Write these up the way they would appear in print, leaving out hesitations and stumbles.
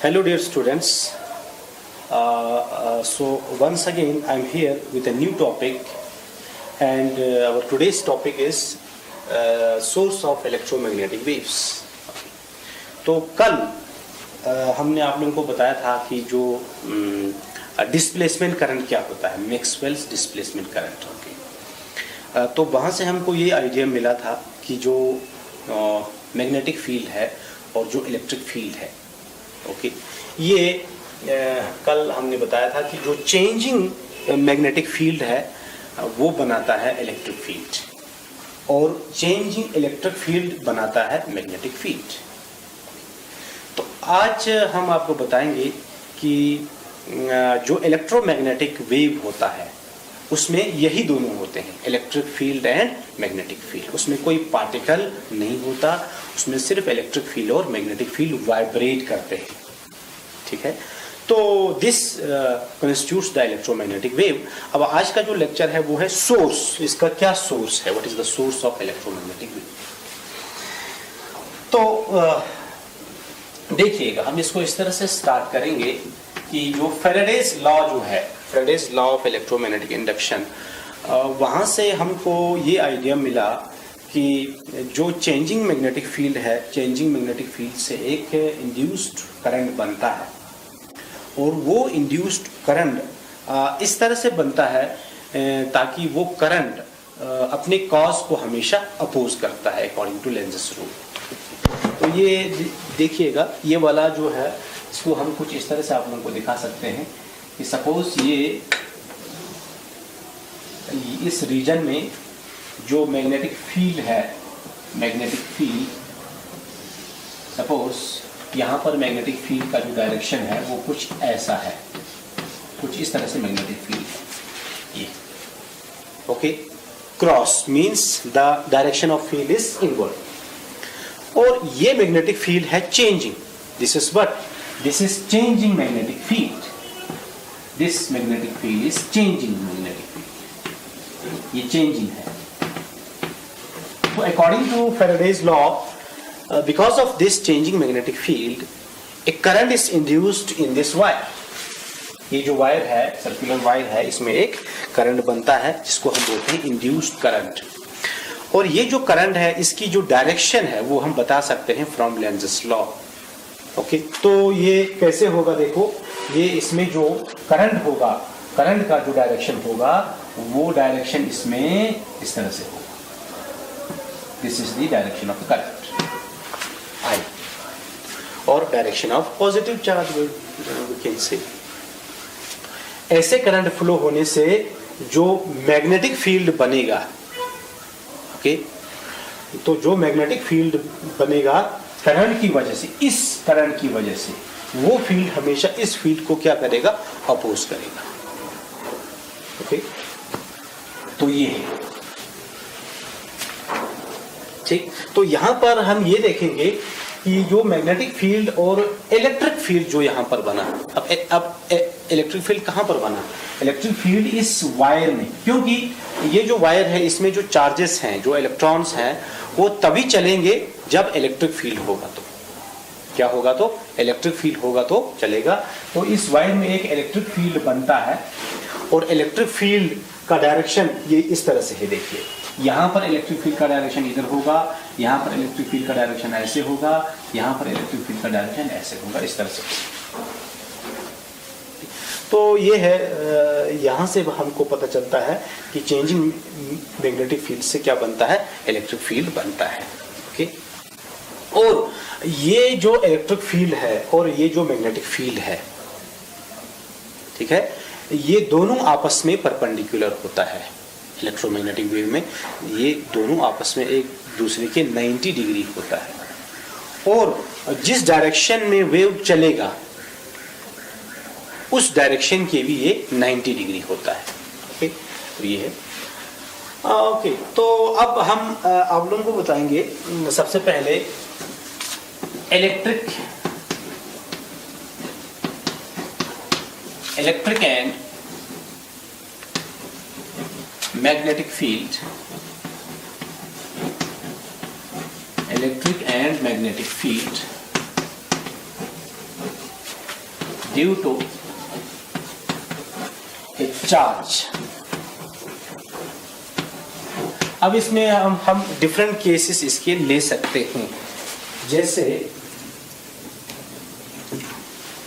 Hello dear students, so once again I am here with a new topic and our today's topic is source of electromagnetic waves. तो कल हमने आप लोगों को बताया था कि जो डिस्प्लेसमेंट करंट क्या होता है, मैक्सवेल्स डिस्प्लेसमेंट करंट. तो वहाँ से हमको ये आइडिया मिला था कि जो मैग्नेटिक फील्ड है और जो इलेक्ट्रिक फील्ड है, ओके, ये कल हमने बताया था कि जो चेंजिंग मैग्नेटिक फील्ड है वो बनाता है इलेक्ट्रिक फील्ड और चेंजिंग इलेक्ट्रिक फील्ड बनाता है मैग्नेटिक फील्ड. तो आज हम आपको बताएंगे कि जो इलेक्ट्रोमैग्नेटिक वेव होता है उसमें यही दोनों होते हैं, electric field and magnetic field. उसमें कोई पार्टिकल नहीं होता, उसमें सिर्फ इलेक्ट्रिक फील्ड और मैग्नेटिक फील्ड वाइब्रेट करते हैं. ठीक है, तो this constitutes the electromagnetic wave. अब आज का जो लेक्चर है वो है सोर्स. इसका क्या सोर्स है, what is the source of electromagnetic wave. तो देखिएगा, हम इसको इस तरह से स्टार्ट करेंगे कि जो फेराडेज लॉ जो है, Faraday's law of electromagnetic induction, वहाँ से हमको ये आइडिया मिला कि जो चेंजिंग मैग्नेटिक फील्ड है, चेंजिंग मैग्नेटिक फील्ड से एक इंड्यूस्ड करंट बनता है और वो इंड्यूस्ड करंट इस तरह से बनता है ताकि वो करंट अपने कॉज को हमेशा अपोज करता है अकॉर्डिंग टू लेंज़ेस रूल. तो ये देखिएगा, ये वाला जो है इसको हम कुछ इस तरह से आप लोगों को दिखा सकते हैं कि सपोज ये इस रीजन में जो मैग्नेटिक फील्ड है, मैग्नेटिक फील्ड, सपोज यहाँ पर मैग्नेटिक फील्ड का जो डायरेक्शन है वो कुछ ऐसा है, कुछ इस तरह से मैग्नेटिक फील्ड है ये, okay. Cross means the direction of field is inward. और ये मैग्नेटिक फील्ड है changing. This is what, this is changing magnetic field. This magnetic field is changing magnetic field, ये चेंजिंग है. तो according to Faraday's law, because of this changing magnetic field, a current is induced in this wire. ये जो wire है, circular wire है, इसमें एक current बनता है जिसको हम बोलते हैं इंड्यूस्ड करंट. और ये जो करंट है इसकी जो डायरेक्शन है वो हम बता सकते हैं फ्रॉम लेंज़ेस लॉ. ओके, तो ये कैसे होगा, देखो, ये इसमें जो करंट होगा, करंट का जो डायरेक्शन होगा वो डायरेक्शन इसमें इस तरह से होगा. This is the direction of current I, और direction of positive charge we can say. ऐसे करंट फ्लो होने से जो मैग्नेटिक फील्ड बनेगा, ओके, तो जो मैग्नेटिक फील्ड बनेगा करंट की वजह से, इस करंट की वजह से, वो फील्ड हमेशा इस फील्ड को क्या करेगा, अपोज करेगा. ओके, तो ये है, ठीक. तो यहां पर हम ये देखेंगे कि जो मैग्नेटिक फील्ड और इलेक्ट्रिक फील्ड जो यहां पर बना, अब इलेक्ट्रिक फील्ड कहां पर बना, इलेक्ट्रिक फील्ड इस वायर में, क्योंकि ये जो वायर है इसमें जो चार्जेस हैं, जो इलेक्ट्रॉन्स हैं, वो तभी चलेंगे जब इलेक्ट्रिक फील्ड होगा. तो क्या होगा, तो इलेक्ट्रिक फील्ड होगा तो चलेगा. तो इस वायर में एक इलेक्ट्रिक फील्ड बनता है और इलेक्ट्रिक फील्ड का डायरेक्शन ये इस तरह से है. देखिए, यहाँ पर इलेक्ट्रिक फील्ड का डायरेक्शन इधर होगा, यहाँ पर इलेक्ट्रिक फील्ड का डायरेक्शन ऐसे होगा, यहाँ पर इलेक्ट्रिक फील्ड का डायरेक्शन ऐसे होगा, इस तरह से. तो ये है, यहाँ से हमको पता चलता है कि चेंजिंग मैग्नेटिक फील्ड से क्या बनता है, इलेक्ट्रिक फील्ड बनता है. ओके, और ये जो इलेक्ट्रिक फील्ड है और ये जो मैग्नेटिक फील्ड है, ठीक है, ये दोनों आपस में परपेंडिकुलर होता है. इलेक्ट्रोमैग्नेटिक वेव में ये दोनों आपस में एक दूसरे के 90 डिग्री होता है और जिस डायरेक्शन में वेव चलेगा उस डायरेक्शन के भी ये 90 डिग्री होता है. ओके, तो ये है. ओके, तो अब हम आप लोगों को बताएंगे सबसे पहले electric and magnetic field, electric and magnetic field due to a charge. अब इसमें हम डिफरेंट केसेस इसके ले सकते हैं। जैसे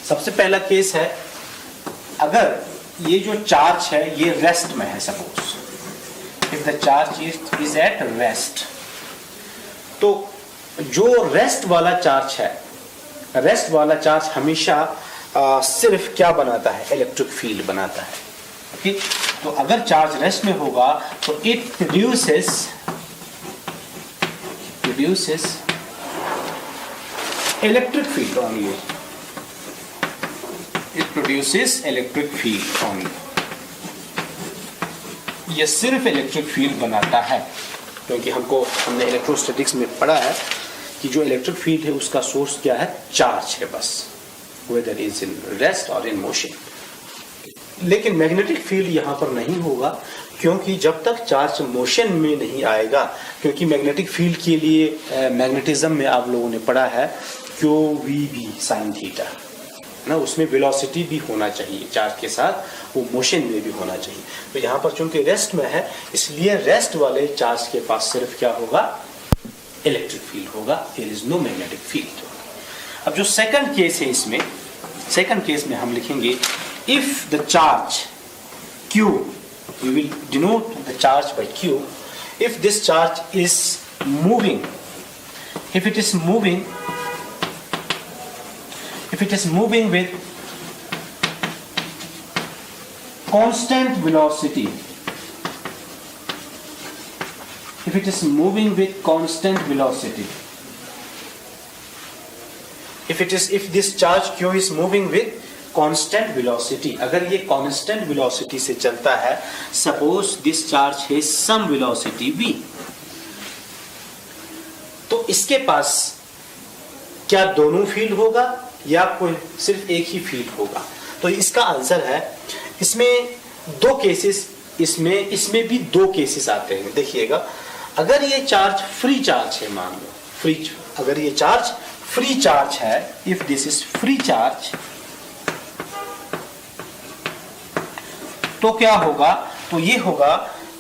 सबसे पहला केस है, अगर ये जो चार्ज है ये रेस्ट में है, suppose if the charge is at rest, तो जो रेस्ट वाला चार्ज है, रेस्ट वाला चार्ज हमेशा सिर्फ क्या बनाता है, इलेक्ट्रिक फील्ड बनाता है। ठीक, तो अगर चार्ज रेस्ट में होगा तो it produces electric field only, it produces electric field only, ये सिर्फ इलेक्ट्रिक फील्ड बनाता है। क्योंकि हमने इलेक्ट्रोस्टैटिक्स में पढ़ा है कि जो इलेक्ट्रिक फील्ड है उसका सोर्स क्या है, चार्ज है बस, वेदर इज इन रेस्ट और इन मोशन। लेकिन मैग्नेटिक फील्ड यहाँ पर नहीं होगा, क्योंकि जब तक चार्ज मोशन में नहीं आएगा, क्योंकि मैग्नेटिक फील्ड के लिए मैग्नेटिज्म में आप लोगों ने पढ़ा है q v b sine theta ना, उसमें वेलोसिटी भी होना चाहिए चार्ज के साथ, वो मोशन में भी होना चाहिए। तो यहाँ पर चूंकि रेस्ट में है, इसलिए रेस्ट वाले चार्ज के पास सिर्फ क्या होगा, इलेक्ट्रिक फील्ड होगा, there is no magnetic field. अब जो सेकंड केस है, इसमें सेकंड केस में हम लिखेंगे if the charge q, we will denote the charge by q, if this charge is moving, if it is moving with constant velocity, if it is moving with constant velocity, if this charge q is moving with constant velocity, अगर ये constant velocity से चलता है, suppose this charge है some velocity v, तो इसके पास क्या दोनों फील्ड होगा या कोई सिर्फ एक ही फील्ड होगा? तो इसका आंसर है, इसमें दो केसेस, इसमें भी दो केसेस आते हैं। देखिएगा, अगर ये चार्ज फ्री चार्ज है, मान लो अगर ये चार्ज फ्री चार्ज है, if this is free charge, तो क्या होगा, तो ये होगा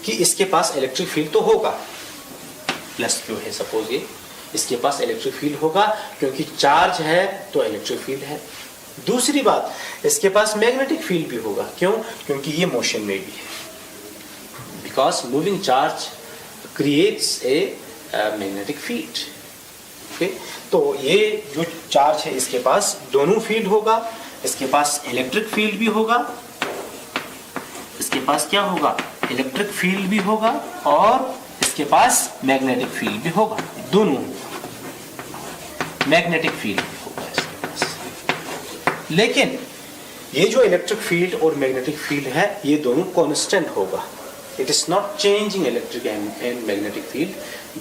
कि इसके पास इलेक्ट्रिक फील्ड तो होगा, प्लस क्यू है सपोज, ये इसके पास इलेक्ट्रिक फील्ड होगा, क्योंकि चार्ज है तो इलेक्ट्रिक फील्ड है। दूसरी बात, इसके पास मैग्नेटिक फील्ड भी होगा, क्यों, क्योंकि ये मोशन में भी है, because moving charge creates a magnetic field. Okay, तो ये जो चार्ज है इसके पास दोनों फील्ड होगा, इसके पास इलेक्ट्रिक फील्ड भी होगा, इसके पास क्या होगा, इलेक्ट्रिक फील्ड भी होगा, और इसके पास मैग्नेटिक फील्ड भी होगा, दोनों मैग्नेटिक फील्ड भी होगा इसके पास। लेकिन ये जो इलेक्ट्रिक फील्ड और मैग्नेटिक फील्ड है, ये दोनों कांस्टेंट होगा, it is not changing electric and magnetic field,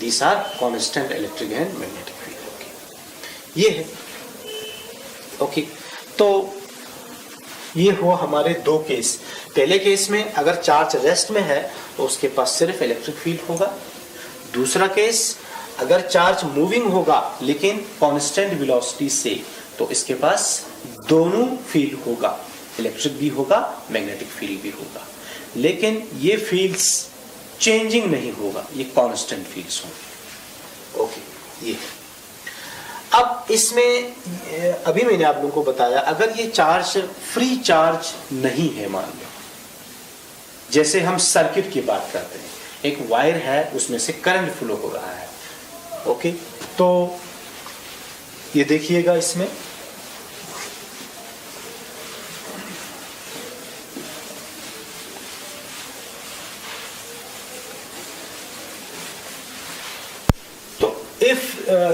these are constant electric and magnetic field. Okay, ये है। ओके, तो ये हुआ हमारे दो केस। पहले केस में अगर चार्ज रेस्ट में है तो उसके पास सिर्फ इलेक्ट्रिक फील्ड होगा। दूसरा केस, अगर चार्ज मूविंग होगा लेकिन कांस्टेंट वेलोसिटी से, तो इसके पास दोनों फील्ड होगा, इलेक्ट्रिक भी होगा, मैग्नेटिक फील्ड भी होगा, लेकिन ये फील्ड्स चेंजिंग नहीं होगा, ये कांस्टेंट फील्ड्स होंगे। ओके, ये अब इसमें अभी मैंने आप लोगों को बताया, अगर ये चार्ज फ्री चार्ज नहीं है, मान लो जैसे हम सर्किट की बात करते हैं, एक वायर है उसमें से करंट फ्लो हो रहा है। ओके, तो ये देखिएगा, इसमें if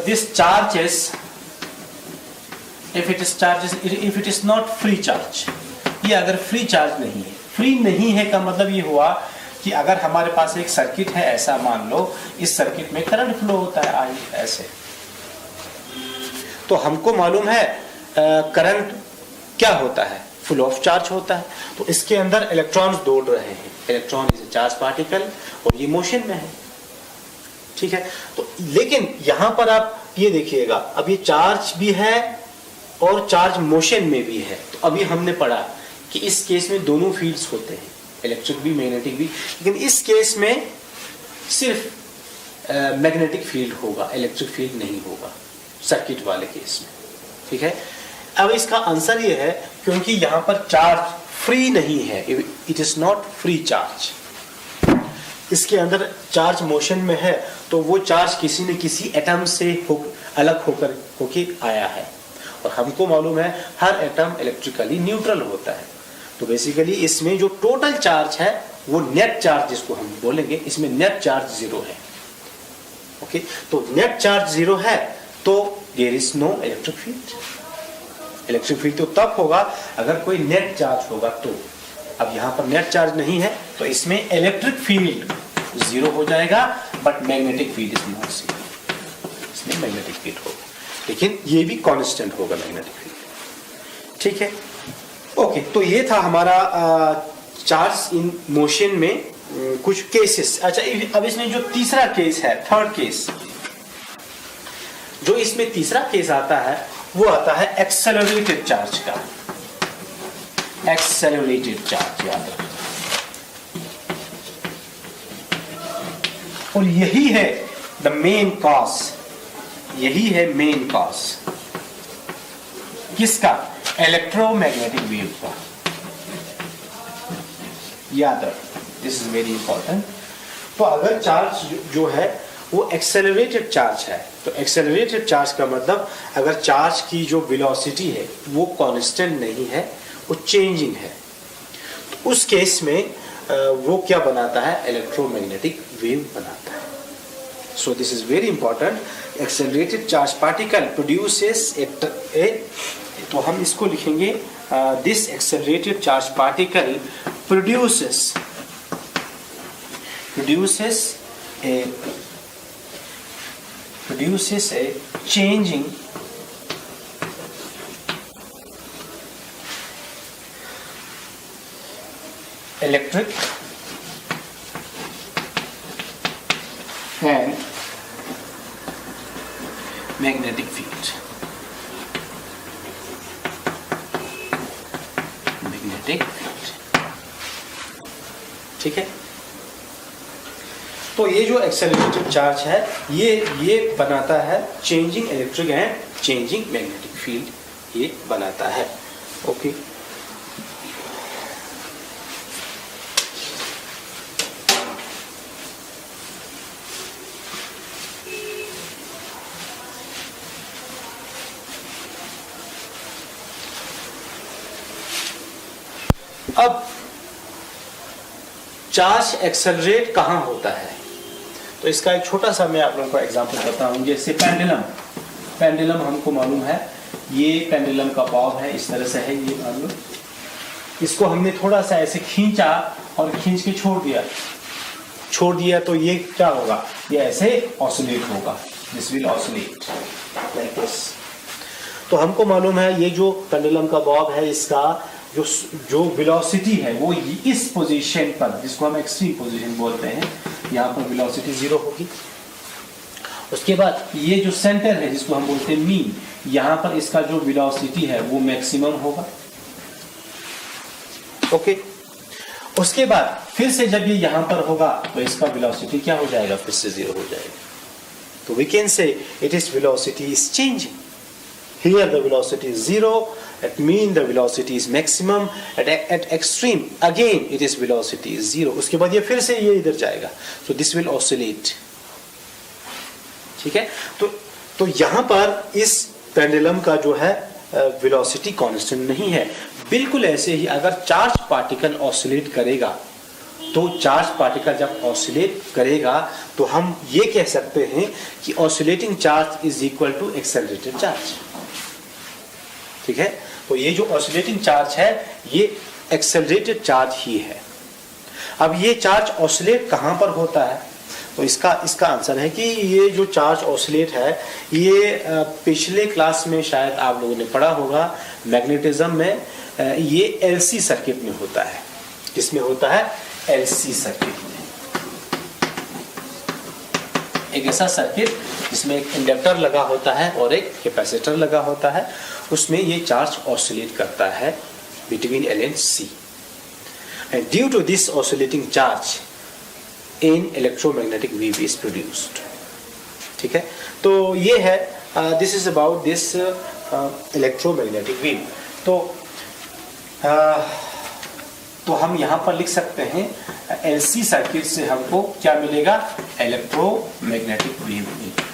this charge is, if it is not free charge, ये अगर फ्री चार्ज नहीं है, फ्री नहीं है का मतलब ये हुआ कि अगर हमारे पास एक सर्किट है, ऐसा मान लो इस सर्किट में करंट फ्लो होता है आई ऐसे, तो हमको मालूम है करंट क्या होता है, फुल ऑफ चार्ज होता है, तो इसके अंदर इलेक्ट्रॉन्स दौड़ रहे हैं, इलेक्ट्रॉन इज चार्ज पार्टिकल और ये मोशन में है। ठीक है, तो लेकिन यहां पर आप ये देखिएगा, अब ये चार्ज भी है और चार्ज मोशन में भी है। तो अभी हमने पढ़ा कि इस केस में दोनों फील्ड्स होते हैं, इलेक्ट्रिक भी मैग्नेटिक भी, लेकिन इस केस में सिर्फ मैग्नेटिक फील्ड होगा, इलेक्ट्रिक फील्ड नहीं होगा सर्किट वाले केस में। ठीक है, अब इसका आंसर ये है क्योंकि यहां पर चार्ज फ्री नहीं है, it is not free charge. इसके अंदर चार्ज मोशन में है, तो वो चार्ज किसी न किसी एटम से अलग होके आया है, और हमको मालूम है हर एटम इलेक्ट्रिकली न्यूट्रल होता है। तो बेसिकली इसमें जो टोटल चार्ज है वो नेट चार्ज जिसको हम बोलेंगे, इसमें नेट चार्ज 0 है। ओके, तो नेट चार्ज 0 है तो there is no electric field. Electric field तो तब होगा अगर कोई नेट चार्ज होगा तो। अब यहां पर नेट चार्ज नहीं है तो इसमें इलेक्ट्रिक फील्ड 0 हो जाएगा, but magnetic field is not 0, इसमें मैग्नेटिक फील्ड होगा, लेकिन ये भी कांस्टेंट होगा मैग्नेटिक फील्ड। ठीक है, ओके, तो ये था हमारा चार्ज इन मोशन में कुछ केसेस। अच्छा, अब इसमें जो तीसरा केस है, थर्ड केस, जो इसमें तीसरा केस आता है वो आता है एक्सेलरेटेड चार्ज का। एक्सेलरेटेड चार्ज याद रखो, और यही है द मेन कॉज, यही है मेन कॉज किसका? इलेक्ट्रोमैग्नेटिक वेव का। याद रखो, दिस इज वेरी इंपॉर्टेंट। तो अगर चार्ज जो है वो एक्सेलरेटेड चार्ज है, तो एक्सेलरेटेड चार्ज का मतलब अगर चार्ज की जो वेलोसिटी है वो कांस्टेंट नहीं है, वो चेंजिंग है, तो उस केस में वो क्या बनाता है? इलेक्ट्रोमैग्नेटिक वेव बनाता है। So this is very important. Accelerated charge particle produces a, तो हम इसको लिखेंगे this accelerated charge particle produces a changing electric and magnetic field. Magnetic field. ठीक है, तो ये जो एक्सेलरेटेड चार्ज है ये बनाता है changing electric and changing magnetic field, ये बनाता है। ओके, अब चार्ज एक्सेलरेट कहां होता है? तो इसका एक छोटा सा मैं आप लोगों को एग्जांपल देता हूं। जैसे पेंडुलम हमको मालूम है, ये पेंडुलम का बॉब है, इस तरह से है, ये मान लो, इसको हमने थोड़ा सा ऐसे खींचा और खींच के छोड़ दिया तो ये क्या होगा? ये ऐसे ऑसिलेट होगा, this will oscillate like this. तो हमको मालूम है ये जो पेंडुलम का बॉब है, इसका जो वेलोसिटी है वो इस पोजीशन पर, जिसको हम एक्सट्रीम पोजीशन बोलते हैं, यहाँ पर वेलोसिटी 0 होगी। उसके बाद ये जो सेंटर है जिसको हम बोलते हैं मीन, यहाँ पर इसका जो वेलोसिटी है वो मैक्सिमम होगा। ओके, उसके बाद फिर से जब ये यहाँ पर होगा तो इसका वेलोसिटी क्या हो जाएगा? फिर से 0 हो जाएगा। तो we can say it is velocity is changing. Here the velocity is 0, it means the velocity is maximum, at extreme again it is velocity is 0, उसके बाद ये फिर से ये इधर जाएगा, so this will oscillate। ठीक है, तो यहाँ पर इस पेंडुलम का जो है वेलोसिटी कांस्टेंट नहीं है। बिल्कुल ऐसे ही अगर चार्ज पार्टिकल ऑसिलेट करेगा, तो चार्ज पार्टिकल जब ऑसिलेट करेगा तो हम ये कह सकते हैं कि oscillating charge is equal to accelerated charge. ठीक है, तो ये जो ऑसिलेटिंग चार्ज है ये एक्सेलरेटेड चार्ज ही है। अब ये चार्ज ऑसिलेट कहां पर होता है? तो इसका आंसर है कि ये जो चार्ज ऑसिलेट है ये पिछले क्लास में शायद आप लोगों ने पढ़ा होगा, मैग्नेटिज्म में, ये एलसी सर्किट में होता है। किसमें होता है? एलसी सर्किट में। एक ऐसा सर्किट जिसमें एक इंडक्टर लगा होता है और एक कैपेसिटर लगा होता है, उसमें ये चार्ज ऑसिलेट करता है between L and C, and due to this oscillating charge in electromagnetic wave is produced. ठीक है, तो ये है this is about this electromagnetic wave. तो हम यहाँ पर लिख सकते हैं LC सर्किट से हमको क्या मिलेगा, इलेक्ट्रोमैग्नेटिक वेव मिलेगा।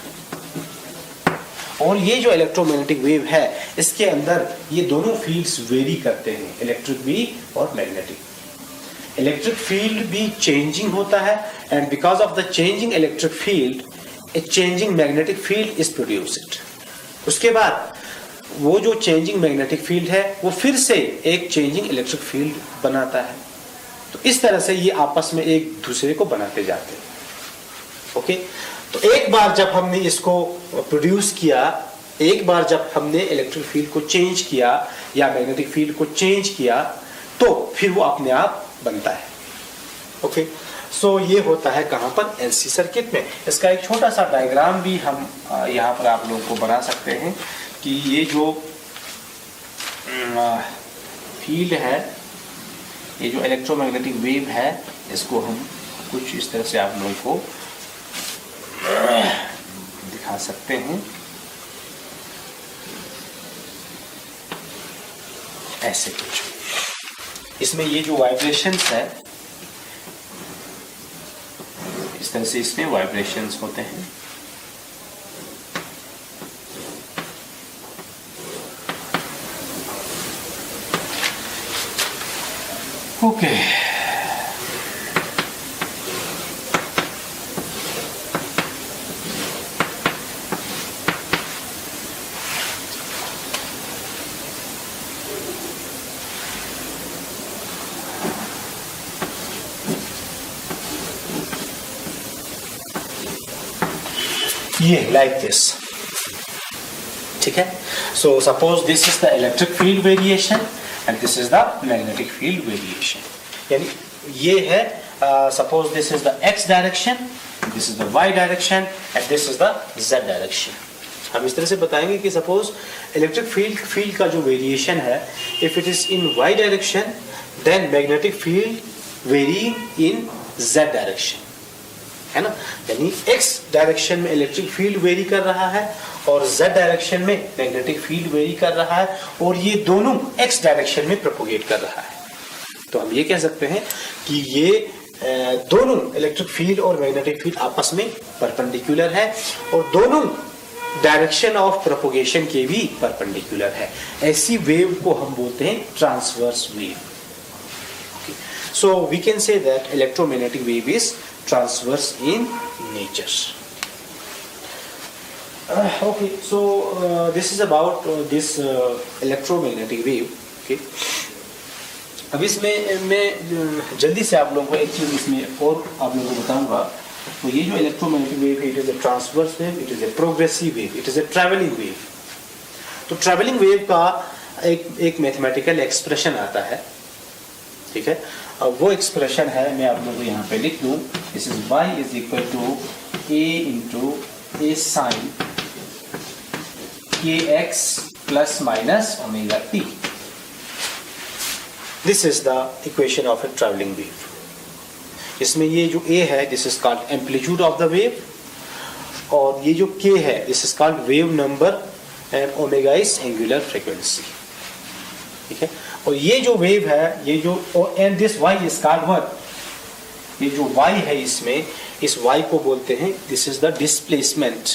और ये जो इलेक्ट्रोमैग्नेटिक वेव है इसके अंदर ये दोनों फील्ड्स वेरी करते हैं, इलेक्ट्रिक भी और मैग्नेटिक। इलेक्ट्रिक फील्ड भी चेंजिंग होता है, and because of the changing electric field a changing magnetic field is produced. उसके बाद वो जो चेंजिंग मैग्नेटिक फील्ड है वो फिर से एक चेंजिंग इलेक्ट्रिक फील्ड बनाता है। तो इस तरह से ये आपस में एक दूसरे को बनाते जाते हैं। ओके, तो एक बार जब हमने इसको प्रोड्यूस किया, एक बार जब हमने इलेक्ट्रिक फील्ड को चेंज किया या मैग्नेटिक फील्ड को चेंज किया, तो फिर वो अपने आप बनता है। ओके, सो ये होता है कहां पर, LC सर्किट में। इसका एक छोटा सा डायग्राम भी हम यहाँ पर आप लोगों को बना सकते हैं कि ये जो फील्ड है, ये जो इलेक्ट्रोमैग्नेटिक वेव है, इसको हम कुछ इस तरह से आप लोगों को दिखा सकते हैं, ऐसे कुछ। इसमें ये जो वाइब्रेशंस है, इस तरह से इसमें वाइब्रेशंस होते हैं। ओके, ये लाइक दिस। ठीक है, so suppose this is the electric field variation and this is the magnetic field variation। यानी ये है suppose this is the x direction, this is the y direction and this is the z direction। हम इस तरह से बताएंगे कि suppose electric field का जो variation है, if it is in y direction then magnetic field vary in z direction, है ना। यानी x डायरेक्शन में इलेक्ट्रिक फील्ड वेरी कर रहा है और z डायरेक्शन में मैग्नेटिक फील्ड वेरी कर रहा है, और ये दोनों x डायरेक्शन में प्रोपोगेट कर रहा है। तो हम ये कह सकते हैं कि ये दोनों इलेक्ट्रिक फील्ड और मैग्नेटिक फील्ड आपस में परपेंडिकुलर है और दोनों डायरेक्शन ऑफ प्रोपोगेशन के भी परपेंडिकुलर है। ऐसी वेव को हम बोलते हैं transverse wave. So we can say that electromagnetic wave is transverse in nature। Okay, so this is about this electromagnetic wave। Okay, अब इसमें मैं जल्दी से आप लोगों को एक चीज इसमें और आप लोगों को बताऊंगा। तो ये जो electromagnetic wave, it is a transverse wave, it is a progressive wave, it is a travelling wave. तो ट्रैवलिंग वेव का एक मैथमेटिकल एक्सप्रेशन आता है। ठीक है, अब वो एक्सप्रेशन है, मैं आप लोगों को यहाँ पे लिख दूं, this is y is equal to a into a sine kx plus minus omega t। This is the equation of a travelling wave. इसमें ये जो a है, this is called amplitude of the wave, और ये जो k है, this is called wave number, and omega is angular frequency. ठीक है, और ये जो वेव है, ये जो and this y is called what, ये जो y है इसमें, इस y को बोलते हैं, this is the displacement.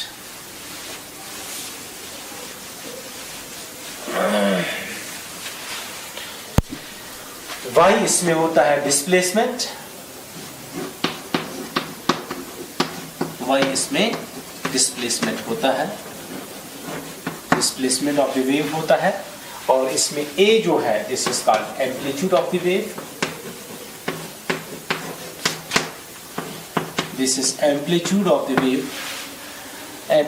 y इसमें होता है डिस्प्लेसमेंट, y इसमें डिस्प्लेसमेंट होता है, डिस्प्लेसमेंट ऑफ द वेव होता है, और इसमें a जो है, this is called amplitude of the wave, this is amplitude of the wave.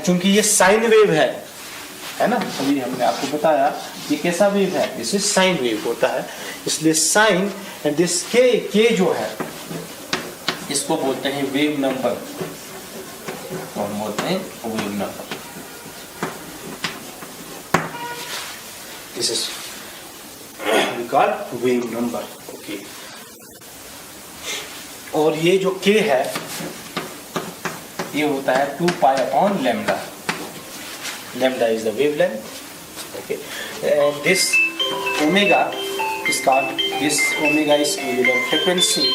चूंकि ये साइन वेव है ना, अभी हमने आपको बताया ये कैसा वेव है, दिस इज साइन वेव होता है, इसलिए साइन, एंड दिस के जो है इसको बोलते हैं वेव नंबर, बोलते हैं wave number. This is we call wave number. Okay, और ये जो k है ये होता है 2 pi upon lambda. Lambda is the wavelength. Okay, and this omega is called, this omega is angular frequency.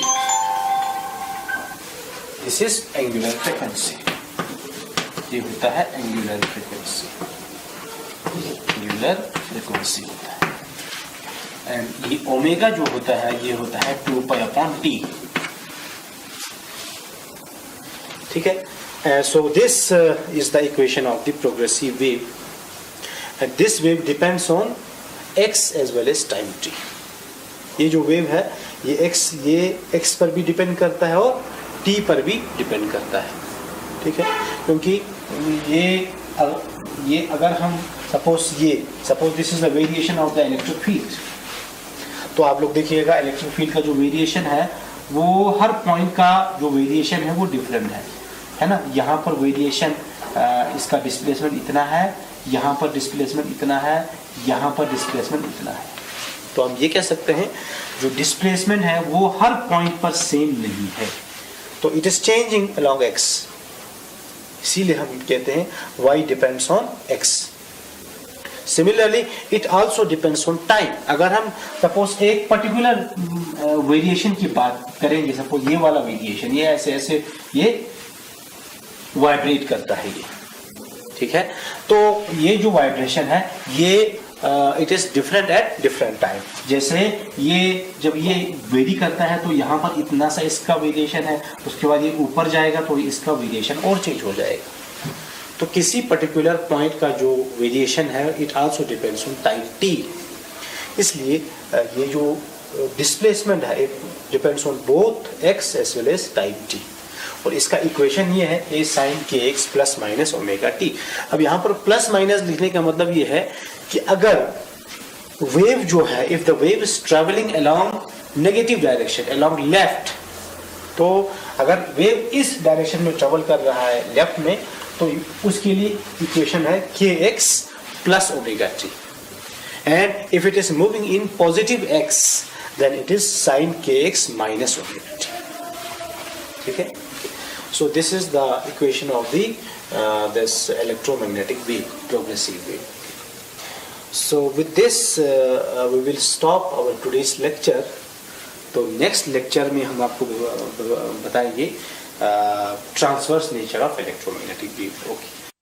This is angular frequency. ये होता है angular frequency. Angular frequency होता है। and ये ओमेगा जो होता है ये होता है 2 पाई अपॉन t। ठीक है। So this is the equation of the progressive wave, and this wave depends on x as well as time t। ये जो वेव है ये x पर भी डिपेंड करता है और t पर भी डिपेंड करता है। ठीक है, क्योंकि ये अगर हम suppose this is the variation of the electric field, तो आप लोग देखिएगा इलेक्ट्रिक फील्ड का जो वेरिएशन है वो हर पॉइंट का जो वेरिएशन है वो डिफरेंट है ना। यहाँ पर वेरिएशन इसका डिस्प्लेसमेंट इतना है, यहाँ पर डिस्प्लेसमेंट इतना है, यहाँ पर डिस्प्लेसमेंट इतना है। तो हम ये कह सकते हैं जो डिस्प्लेसमेंट है वो हर पॉइंट पर सेम नहीं है, तो it is changing along x। इसीलिए हम कहते हैं y depends on x। Similarly it also depends on time. अगर हम सपोज एक पर्टिकुलर वेरिएशन की बात करेंगे, सपोज ये वाला वेरिएशन, ये ऐसे ऐसे ये वाइब्रेट करता है ये, ठीक है, तो ये जो वाइब्रेशन है ये it is different at different time. जैसे ये जब ये वेरी करता है तो यहाँ पर इतना सा इसका वेरिएशन है, उसके बाद ये ऊपर जाएगा तो इसका वेरिएशन और चेंज हो जाएगा। तो किसी पर्टिकुलर पॉइंट का जो वेरिएशन है it also depends on time t। इसलिए ये जो डिस्प्लेसमेंट है it depends on both x as well as time t। और इसका इक्वेशन ये है a sin kx plus minus omega t। अब यहाँ पर प्लस माइनस लिखने का मतलब ये है कि अगर वेव जो है, if the wave is travelling along negative direction along left, तो अगर वेव इस डायरेक्शन में ट्रेवल कर रहा है लेफ्ट में, तो उसके लिए इक्वेशन है kx plus omega t। And if it is moving in positive x then it is sin kx minus omega t। ठीक है, so this is the equation of the this electromagnetic wave, progressive wave. So with this we will stop our today's lecture. तो next lecture में हम आपको बताएंगे transverse nature of electromagnetic wave. Okay.